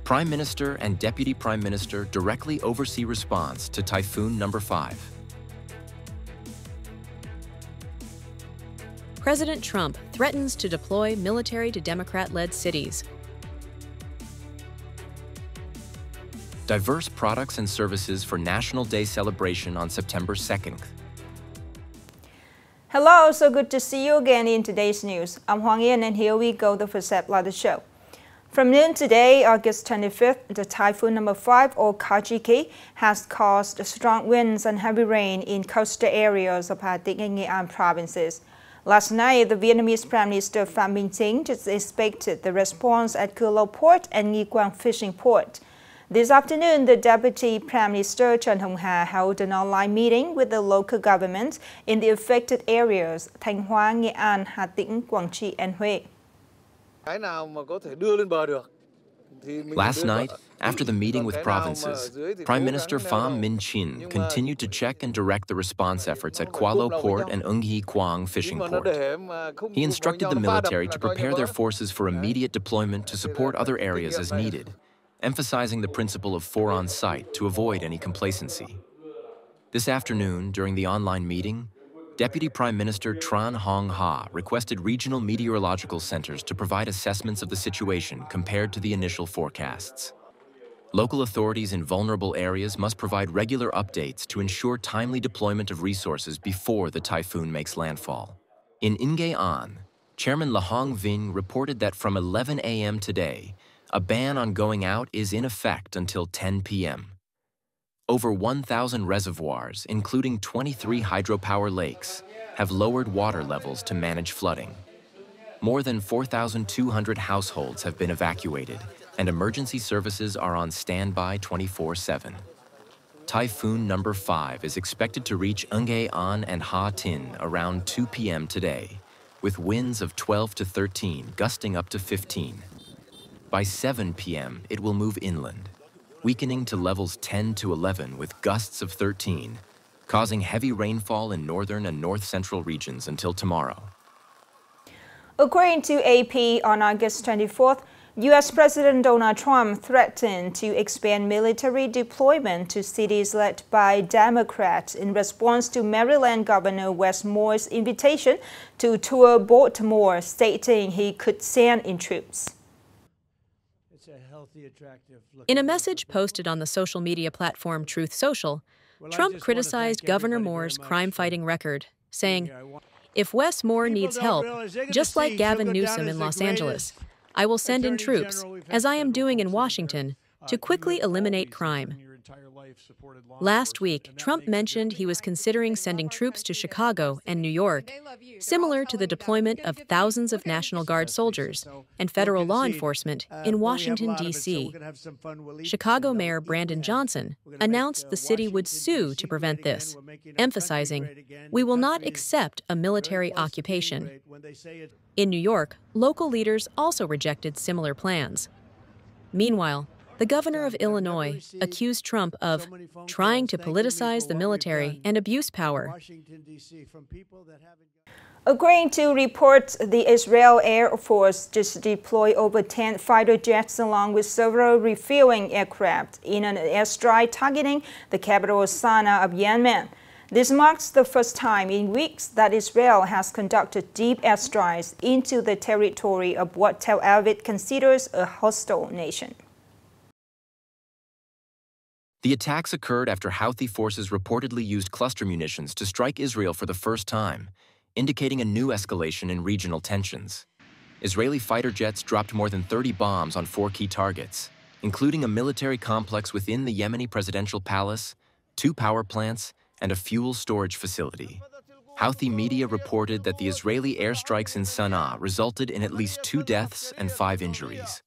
Prime Minister and Deputy Prime Minister directly oversee response to Typhoon number 5. President Trump threatens to deploy military to Democrat-led cities. Diverse products and services for National Day celebration on September 2nd. Hello, so good to see you again in today's news. I'm Hoàng Yên, and here we go, the first step of the show. From noon today, August 25th, the Typhoon number 5, or Kajiki, has caused strong winds and heavy rain in coastal areas of Hà Tĩnh and Nghệ An provinces. Last night, the Vietnamese Prime Minister Phạm Minh Chính just expected the response at Cửa Lò Port and Nghi Quang Fishing Port. This afternoon, the Deputy Prime Minister Trần Hồng Hà held an online meeting with the local government in the affected areas Thanh Hóa, Nghệ An, Hà Tĩnh, Quảng Trị, and Huế. Last night, after the meeting with provinces, Prime Minister Phạm Minh Chính continued to check and direct the response efforts at Cửa Lò Port and Nghi Quang Fishing Port. He instructed the military to prepare their forces for immediate deployment to support other areas as needed, emphasizing the principle of 4 on site to avoid any complacency. This afternoon, during the online meeting, Deputy Prime Minister Tran Hong Ha requested regional meteorological centers to provide assessments of the situation compared to the initial forecasts. Local authorities in vulnerable areas must provide regular updates to ensure timely deployment of resources before the typhoon makes landfall. In Nghệ An, Chairman Lahong Vinh reported that from 11 a.m. today, a ban on going out is in effect until 10 p.m. Over 1,000 reservoirs, including 23 hydropower lakes, have lowered water levels to manage flooding. More than 4,200 households have been evacuated, and emergency services are on standby 24/7. Typhoon number 5 is expected to reach Nghệ An and Hà Tĩnh around 2 p.m. today, with winds of 12 to 13, gusting up to 15. By 7 p.m., it will move inland, weakening to levels 10 to 11 with gusts of 13, causing heavy rainfall in northern and north-central regions until tomorrow. According to AP, on August 24th, U.S. President Donald Trump threatened to expand military deployment to cities led by Democrats in response to Maryland Governor Wes Moore's invitation to tour Baltimore, stating he could send in troops. In a message posted on the social media platform Truth Social, Trump criticized Governor Moore's crime-fighting record, saying, "If Wes Moore needs help, just like Gavin Newsom in Los Angeles, I will send in troops, as I am doing in Washington, to quickly eliminate crime." Last week, Trump mentioned he was considering sending troops to Chicago and New York, similar to the deployment of thousands of National Guard soldiers and federal law enforcement in Washington, D.C. Chicago Mayor Brandon Johnson announced the city would sue to prevent this, emphasizing, "We will not accept a military occupation." In New York, local leaders also rejected similar plans. Meanwhile, the governor of Illinois accused Trump of trying to politicize the military and abuse power. According to reports, the Israel Air Force just deployed over 10 fighter jets along with several refueling aircraft in an airstrike targeting the capital Sana'a of Yemen. This marks the first time in weeks that Israel has conducted deep airstrikes into the territory of what Tel Aviv considers a hostile nation. The attacks occurred after Houthi forces reportedly used cluster munitions to strike Israel for the first time, indicating a new escalation in regional tensions. Israeli fighter jets dropped more than 30 bombs on 4 key targets, including a military complex within the Yemeni presidential palace, 2 power plants, and a fuel storage facility. Houthi media reported that the Israeli airstrikes in Sana'a resulted in at least 2 deaths and 5 injuries.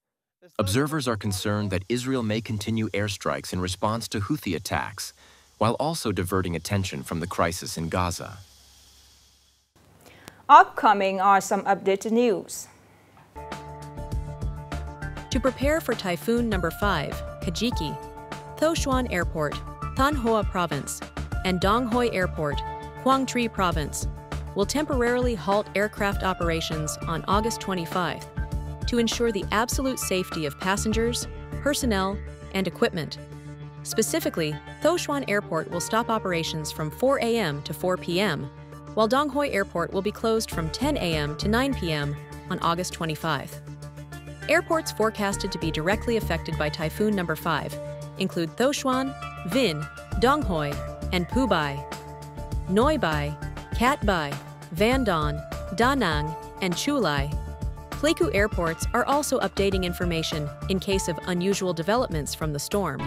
Observers are concerned that Israel may continue airstrikes in response to Houthi attacks, while also diverting attention from the crisis in Gaza. Upcoming are some updated news. To prepare for Typhoon number 5, Kajiki, Tho Xuan Airport, Thanh Hoa Province, and Dong Hoi Airport, Quang Tri Province, will temporarily halt aircraft operations on August 25 to ensure the absolute safety of passengers, personnel, and equipment. Specifically, Thuochuan Airport will stop operations from 4 a.m. to 4 p.m., while Donghoi Airport will be closed from 10 a.m. to 9 p.m. on August 25. Airports forecasted to be directly affected by Typhoon number 5 include Thuochuan, Vinh, Donghoi, and Phu Bai. Noi Bai, Cat Bai, Van Don, Da Nang, and Chu Lai. Pleiku airports are also updating information in case of unusual developments from the storm.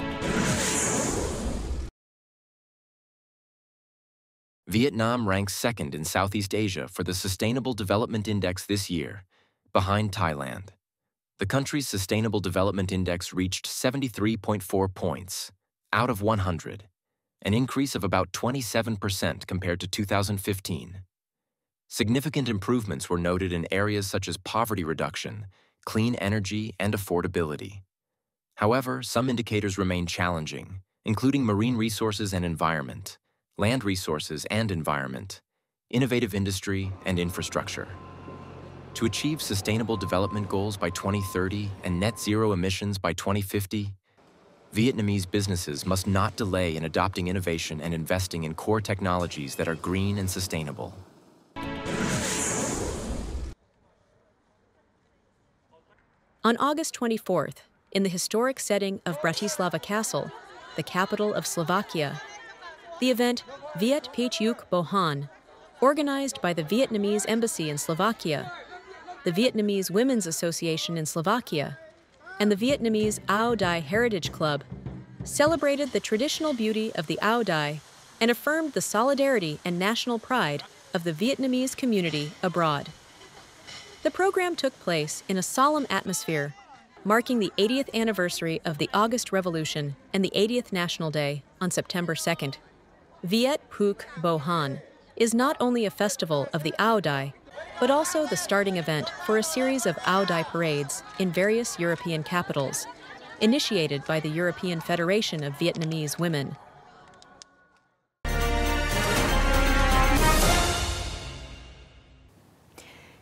Vietnam ranks second in Southeast Asia for the Sustainable Development Index this year, behind Thailand. The country's Sustainable Development Index reached 73.4 points, out of 100, an increase of about 27% compared to 2015. Significant improvements were noted in areas such as poverty reduction, clean energy, and affordability. However, some indicators remain challenging, including marine resources and environment, land resources and environment, innovative industry, and infrastructure. To achieve Sustainable Development Goals by 2030 and net zero emissions by 2050, Vietnamese businesses must not delay in adopting innovation and investing in core technologies that are green and sustainable. On August 24th, in the historic setting of Bratislava Castle, the capital of Slovakia, the event Viet Pechuk Bohan, organized by the Vietnamese Embassy in Slovakia, the Vietnamese Women's Association in Slovakia, and the Vietnamese Ao Dai Heritage Club, celebrated the traditional beauty of the Ao Dai and affirmed the solidarity and national pride of the Vietnamese community abroad. The program took place in a solemn atmosphere, marking the 80th anniversary of the August Revolution and the 80th National Day on September 2nd. Viet Phuc Bohan is not only a festival of the Ao Dai, but also the starting event for a series of Ao Dai parades in various European capitals, initiated by the European Federation of Vietnamese Women.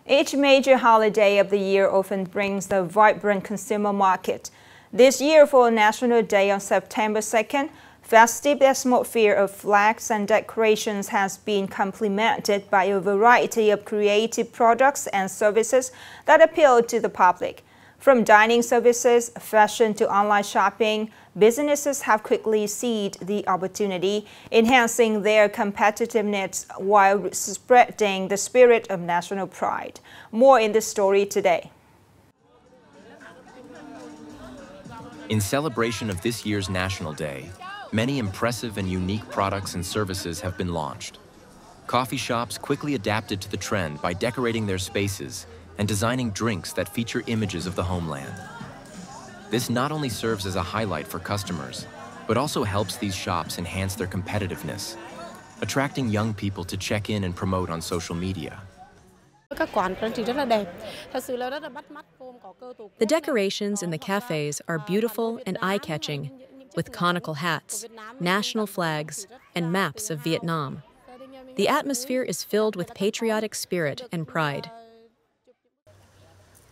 Each major holiday of the year often brings a vibrant consumer market. This year, for National Day on September 2nd, festive atmosphere of flags and decorations has been complemented by a variety of creative products and services that appeal to the public. From dining services, fashion to online shopping, businesses have quickly seized the opportunity, enhancing their competitiveness while spreading the spirit of national pride. More in this story today. In celebration of this year's National Day, many impressive and unique products and services have been launched. Coffee shops quickly adapted to the trend by decorating their spaces and designing drinks that feature images of the homeland. This not only serves as a highlight for customers, but also helps these shops enhance their competitiveness, attracting young people to check in and promote on social media. The decorations in the cafes are beautiful and eye-catching, with conical hats, national flags, and maps of Vietnam. The atmosphere is filled with patriotic spirit and pride.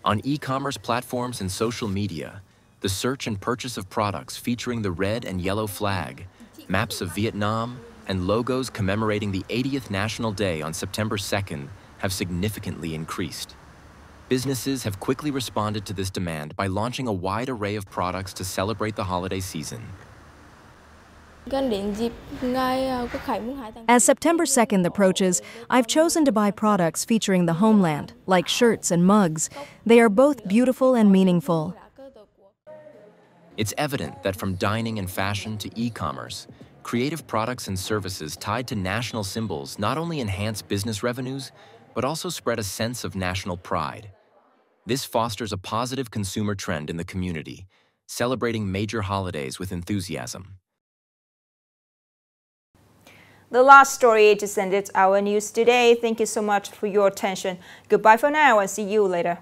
On e-commerce platforms and social media, the search and purchase of products featuring the red and yellow flag, maps of Vietnam, and logos commemorating the 80th National Day on September 2nd have significantly increased. Businesses have quickly responded to this demand by launching a wide array of products to celebrate the holiday season. As September 2nd approaches, I've chosen to buy products featuring the homeland, like shirts and mugs. They are both beautiful and meaningful. It's evident that from dining and fashion to e-commerce, creative products and services tied to national symbols not only enhance business revenues, but also spread a sense of national pride. This fosters a positive consumer trend in the community, celebrating major holidays with enthusiasm. The last story just ended our news today. Thank you so much for your attention. Goodbye for now and see you later.